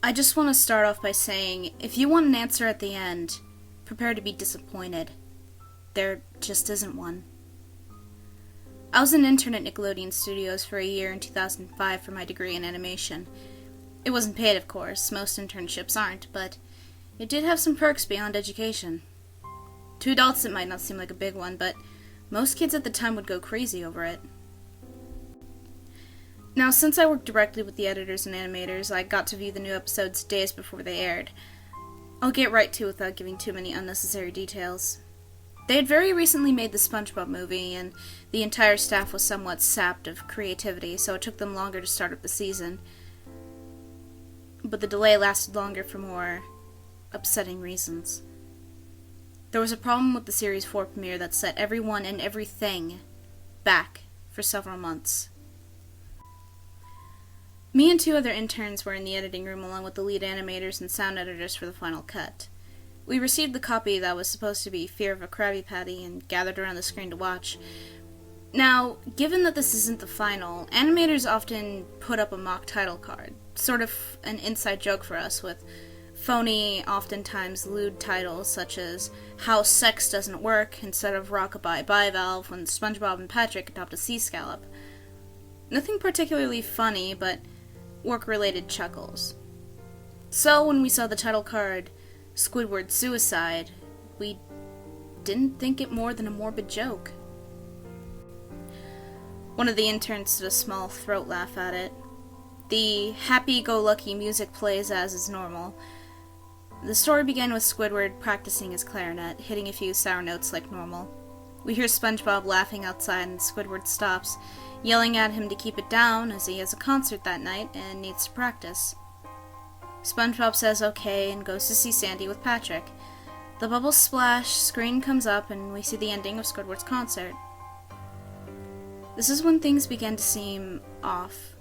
I just want to start off by saying, if you want an answer at the end, prepare to be disappointed. There just isn't one. I was an intern at Nickelodeon Studios for a year in 2005 for my degree in animation. It wasn't paid, of course, most internships aren't, but it did have some perks beyond education. To adults it might not seem like a big one, but most kids at the time would go crazy over it. Now, since I worked directly with the editors and animators, I got to view the new episodes days before they aired. I'll get right to it without giving too many unnecessary details. They had very recently made the SpongeBob movie, and the entire staff was somewhat sapped of creativity, so it took them longer to start up the season. But the delay lasted longer for more upsetting reasons. There was a problem with the Series 4 premiere that set everyone and everything back for several months. Me and two other interns were in the editing room along with the lead animators and sound editors for the final cut. We received the copy that was supposed to be Fear of a Krabby Patty and gathered around the screen to watch. Now, given that this isn't the final, animators often put up a mock title card, sort of an inside joke for us, with phony, oftentimes lewd titles such as How Sex Doesn't Work instead of Rockabye Bivalve when SpongeBob and Patrick adopt a sea scallop. Nothing particularly funny, but work-related chuckles. So when we saw the title card, Squidward Suicide, we didn't think it more than a morbid joke. One of the interns did a small throat laugh at it. The happy-go-lucky music plays as is normal. The story began with Squidward practicing his clarinet, hitting a few sour notes like normal. We hear SpongeBob laughing outside and Squidward stops, yelling at him to keep it down as he has a concert that night and needs to practice. SpongeBob says okay and goes to see Sandy with Patrick. The bubbles splash, screen comes up, and we see the ending of Squidward's concert. This is when things began to seem off.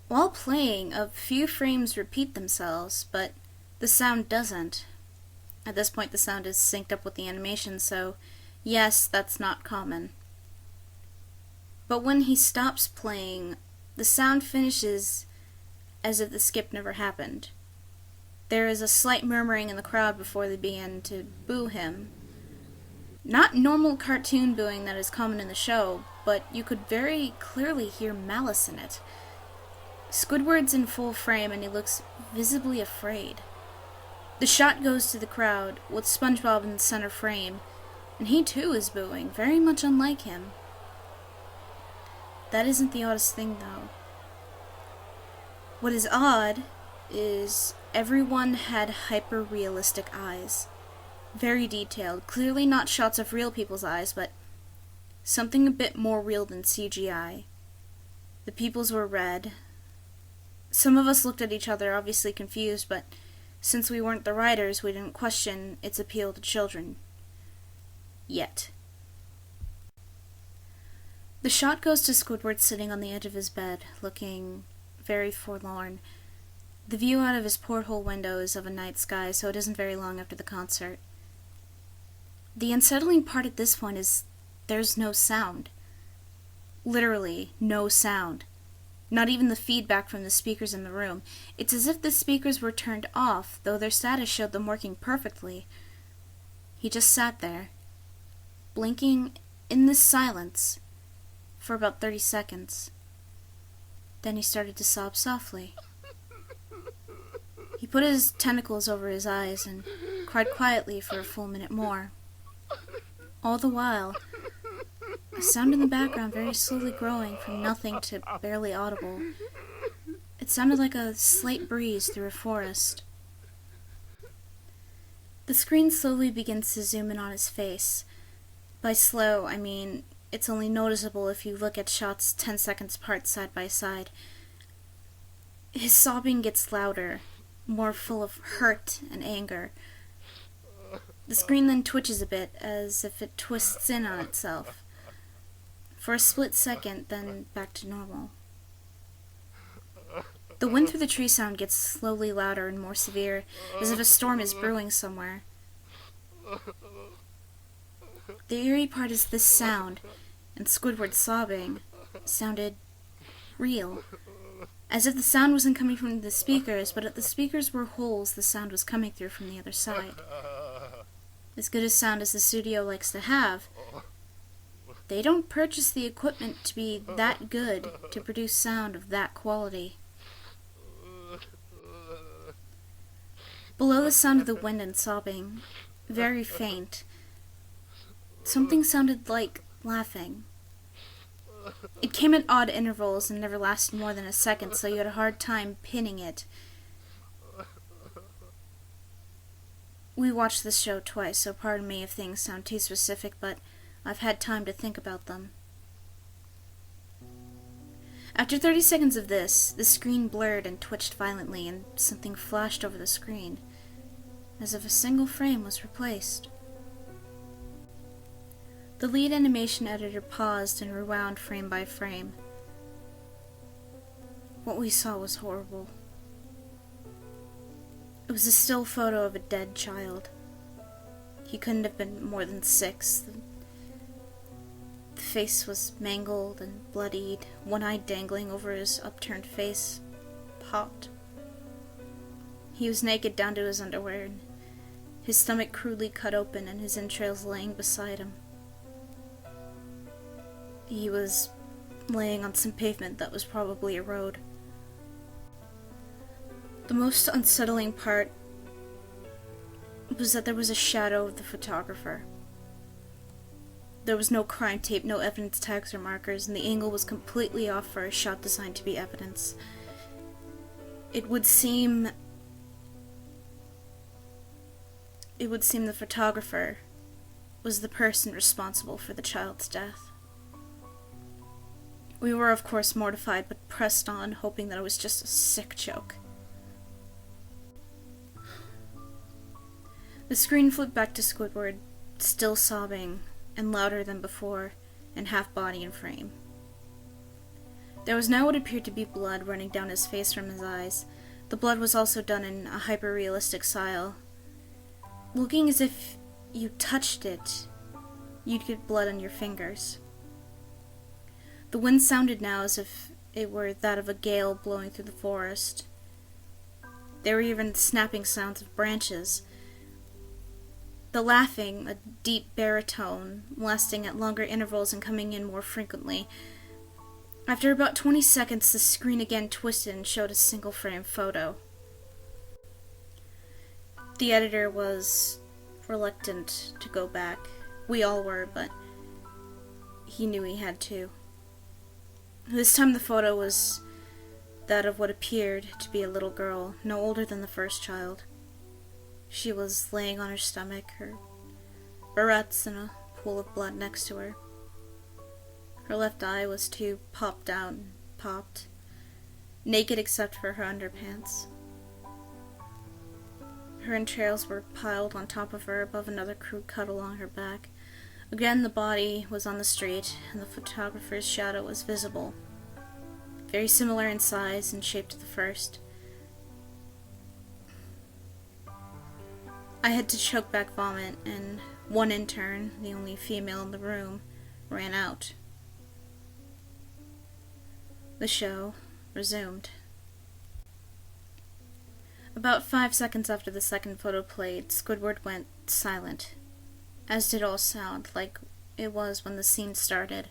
While playing, a few frames repeat themselves, but the sound doesn't. At this point, the sound is synced up with the animation, so yes, that's not common. But when he stops playing, the sound finishes as if the skip never happened. There is a slight murmuring in the crowd before they begin to boo him. Not normal cartoon booing that is common in the show, but you could very clearly hear malice in it. Squidward's in full frame and he looks visibly afraid. The shot goes to the crowd, with SpongeBob in the center frame, and he too is booing, very much unlike him. That isn't the oddest thing, though. What is odd is everyone had hyper-realistic eyes. Very detailed, clearly not shots of real people's eyes, but something a bit more real than CGI. The people's were red. Some of us looked at each other, obviously confused, but since we weren't the writers, we didn't question its appeal to children. Yet. The shot goes to Squidward sitting on the edge of his bed, looking very forlorn. The view out of his porthole window is of a night sky, so it isn't very long after the concert. The unsettling part at this point is there's no sound. Literally, no sound. Not even the feedback from the speakers in the room. It's as if the speakers were turned off, though their status showed them working perfectly. He just sat there, blinking in this silence for about 30 seconds. Then he started to sob softly. He put his tentacles over his eyes and cried quietly for a full minute more. All the while, a sound in the background very slowly growing from nothing to barely audible. It sounded like a slight breeze through a forest. The screen slowly begins to zoom in on his face. By slow, I mean it's only noticeable if you look at shots 10 seconds apart side by side. His sobbing gets louder, more full of hurt and anger. The screen then twitches a bit, as if it twists in on itself. For a split second, then back to normal. The wind through the tree sound gets slowly louder and more severe, as if a storm is brewing somewhere. The eerie part is this sound, and Squidward sobbing, sounded real. as if the sound wasn't coming from the speakers, but if the speakers were holes, the sound was coming through from the other side. As good a sound as the studio likes to have, they don't purchase the equipment to be that good to produce sound of that quality. Below the sound of the wind and sobbing, very faint, something sounded like laughing. It came at odd intervals and never lasted more than a second, so you had a hard time pinning it. We watched this show twice, so pardon me if things sound too specific, but I've had time to think about them. After 30 seconds of this, the screen blurred and twitched violently, and something flashed over the screen, as if a single frame was replaced. The lead animation editor paused and rewound frame by frame. What we saw was horrible. It was a still photo of a dead child. He couldn't have been more than 6. The face was mangled and bloodied, one eye dangling over his upturned face, popped. He was naked down to his underwear, and his stomach crudely cut open and his entrails laying beside him. He was laying on some pavement that was probably a road. The most unsettling part was that there was a shadow of the photographer. There was no crime tape, no evidence tags or markers, and the angle was completely off for a shot designed to be evidence. It would seem the photographer was the person responsible for the child's death. We were, of course, mortified, but pressed on, hoping that it was just a sick joke. The screen flipped back to Squidward, still sobbing, and louder than before, and half body in frame. There was now what appeared to be blood running down his face from his eyes. The blood was also done in a hyper-realistic style, looking as if you touched it, you'd get blood on your fingers. The wind sounded now as if it were that of a gale blowing through the forest. There were even snapping sounds of branches. The laughing, a deep baritone, lasting at longer intervals and coming in more frequently. After about 20 seconds, the screen again twisted and showed a single-frame photo. The editor was reluctant to go back. We all were, but he knew he had to. This time the photo was that of what appeared to be a little girl, no older than the first child. She was laying on her stomach, her barrettes in a pool of blood next to her. Her left eye was too popped out and popped, naked except for her underpants. Her entrails were piled on top of her above another crude cut along her back. Again, the body was on the street, and the photographer's shadow was visible. Very similar in size and shape to the first. I had to choke back vomit, and one intern, the only female in the room, ran out. The show resumed. About 5 seconds after the second photo played, Squidward went silent, as did all sound, like it was when the scene started.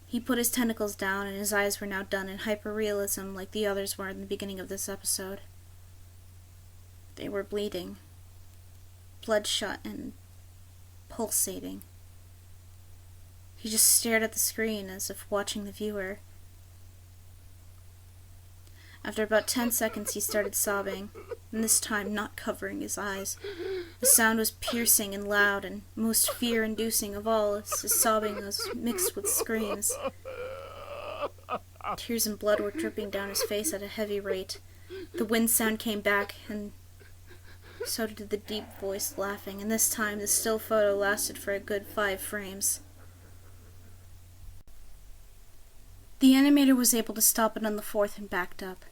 He put his tentacles down, and his eyes were now done in hyperrealism like the others were in the beginning of this episode. They were bleeding, bloodshot and pulsating. He just stared at the screen as if watching the viewer. After about 10 seconds, he started sobbing, and this time not covering his eyes. The sound was piercing and loud, and most fear-inducing of all, as his sobbing was mixed with screams. Tears and blood were dripping down his face at a heavy rate. The wind sound came back, and so did the deep-voiced laughing, and this time the still photo lasted for a good 5 frames. The animator was able to stop it on the 4th and backed up.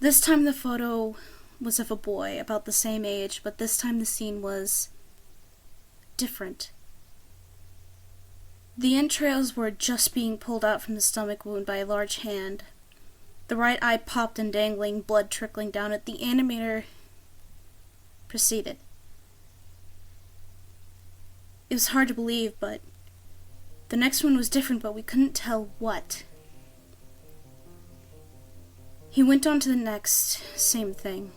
This time the photo was of a boy, about the same age, but this time the scene was different. The entrails were just being pulled out from the stomach wound by a large hand. The right eye popped and dangling, blood trickling down it. The animator proceeded. It was hard to believe, but the next one was different, but we couldn't tell what. He went on to the next, same thing.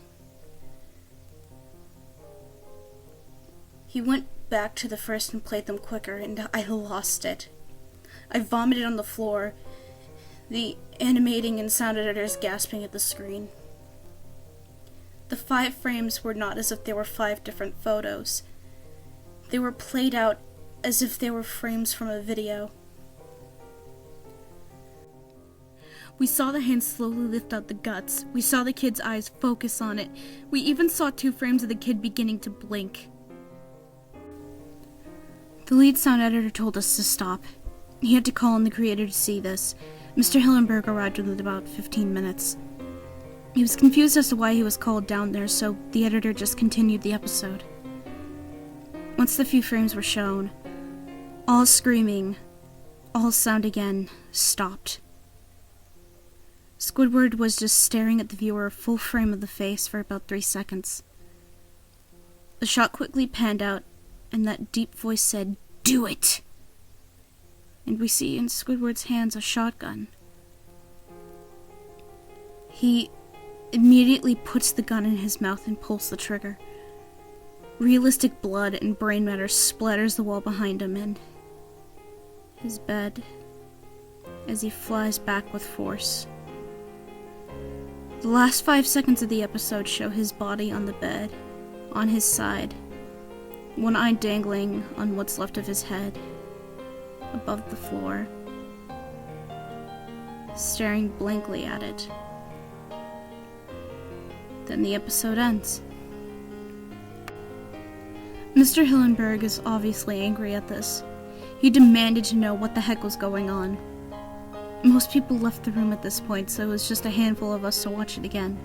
He went back to the first and played them quicker, and I lost it. I vomited on the floor, the animating and sound editors gasping at the screen. The 5 frames were not as if they were 5 different photos. They were played out as if they were frames from a video. We saw the hand slowly lift out the guts. We saw the kid's eyes focus on it. We even saw 2 frames of the kid beginning to blink. The lead sound editor told us to stop. He had to call on the creator to see this. Mr. Hillenberg arrived within about 15 minutes. He was confused as to why he was called down there, so the editor just continued the episode. Once the few frames were shown, all screaming, all sound again, stopped. Squidward was just staring at the viewer, full frame of the face, for about 3 seconds. The shot quickly panned out, and that deep voice said, "Do it!" And we see in Squidward's hands a shotgun. He immediately puts the gun in his mouth and pulls the trigger. Realistic blood and brain matter splatters the wall behind him and his bed as he flies back with force. The last 5 seconds of the episode show his body on the bed, on his side, one eye dangling on what's left of his head, above the floor, staring blankly at it. Then the episode ends. Mr. Hillenberg is obviously angry at this. He demanded to know what the heck was going on. Most people left the room at this point, so it was just a handful of us to watch it again.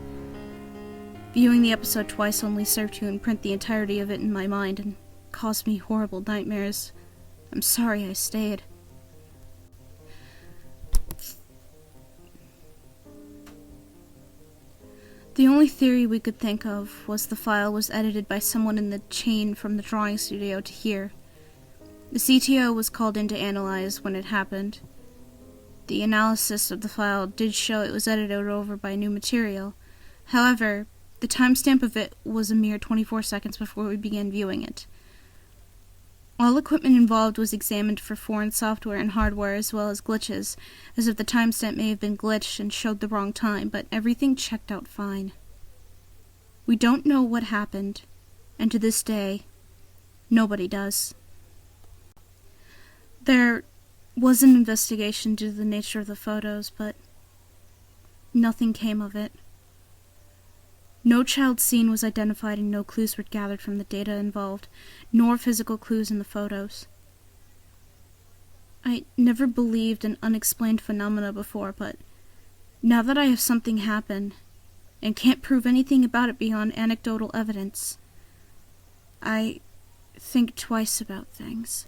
Viewing the episode twice only served to imprint the entirety of it in my mind and caused me horrible nightmares. I'm sorry I stayed. The only theory we could think of was the file was edited by someone in the chain from the drawing studio to here. The CTO was called in to analyze when it happened. The analysis of the file did show it was edited over by new material. However, the timestamp of it was a mere 24 seconds before we began viewing it. All equipment involved was examined for foreign software and hardware as well as glitches, as if the timestamp may have been glitched and showed the wrong time, but everything checked out fine. We don't know what happened, and to this day, nobody does. There was an investigation due to the nature of the photos, but nothing came of it. No child scene was identified and no clues were gathered from the data involved, nor physical clues in the photos. I never believed in unexplained phenomena before, but now that I have something happen, and can't prove anything about it beyond anecdotal evidence, I think twice about things.